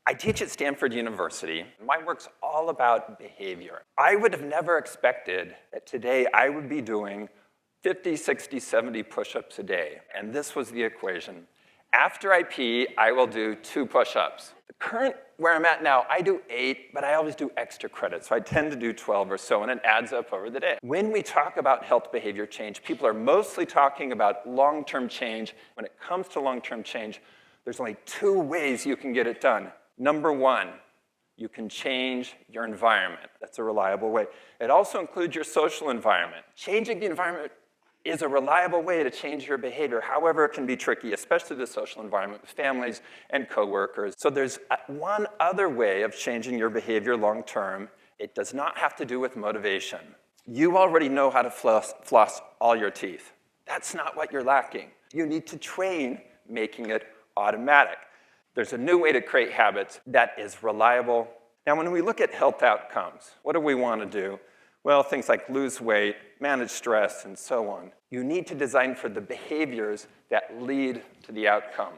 I teach at Stanford University. My work's all about behavior. I would have never expected that today I would be doing 50, 60, 70 push-ups a day. And this was the equation. After I pee, I will do 2 push-ups. The current where I'm at now, I do 8, but I always do extra credit. So I tend to do 12 or so, and it adds up over the day. When we talk about health behavior change, people are mostly talking about long-term change. When it comes to long-term change, there's only 2 ways you can get it done. Number 1, you can change your environment. That's a reliable way. It also includes your social environment. Changing the environment is a reliable way to change your behavior. However, it can be tricky, especially the social environment with families and coworkers. So there's one other way of changing your behavior long term. It does not have to do with motivation. You already know how to floss all your teeth. That's not what you're lacking. You need to train making it automatic. There's a new way to create habits that is reliable. Now, when we look at health outcomes, what do we want to do? Well, things like lose weight, manage stress, and so on. You need to design for the behaviors that lead to the outcome.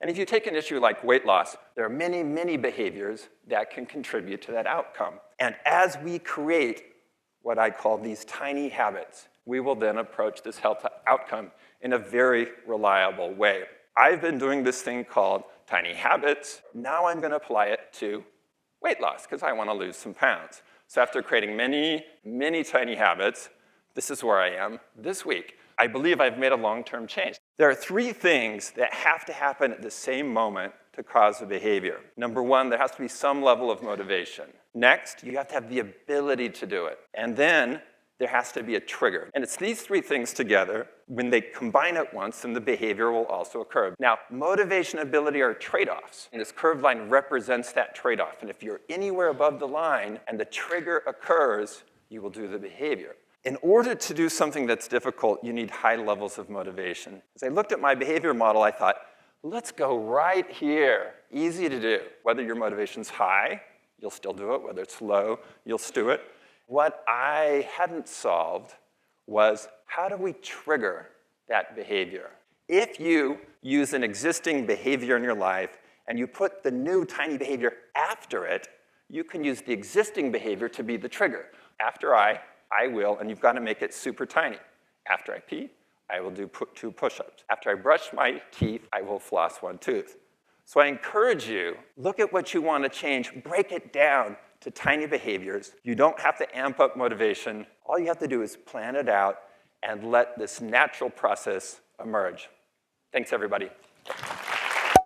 And if you take an issue like weight loss, there are many, many behaviors that can contribute to that outcome. And as we create what I call these tiny habits, we will then approach this health outcome in a very reliable way. I've been doing this thing called tiny habits. Now I'm going to apply it to weight loss because I want to lose some pounds. So after creating many, many tiny habits, this is where I am this week. I believe I've made a long-term change. There are 3 things that have to happen at the same moment to cause a behavior. Number 1, there has to be some level of motivation. Next, you have to have the ability to do it. And then there has to be a trigger. And it's these 3 things together. When they combine at once, then the behavior will also occur. Now, motivation and ability are trade-offs. And this curved line represents that trade-off. And if you're anywhere above the line and the trigger occurs, you will do the behavior. In order to do something that's difficult, you need high levels of motivation. As I looked at my behavior model, I thought, let's go right here. Easy to do. Whether your motivation's high, you'll still do it. Whether it's low, you'll do it. What I hadn't solved was, how do we trigger that behavior? If you use an existing behavior in your life and you put the new tiny behavior after it, you can use the existing behavior to be the trigger. After I will, and you've got to make it super tiny. After I pee, I will do 2 push-ups. After I brush my teeth, I will floss 1 tooth. So I encourage you, look at what you want to change, break it down to tiny behaviors. You don't have to amp up motivation. All you have to do is plan it out and let this natural process emerge. Thanks, everybody.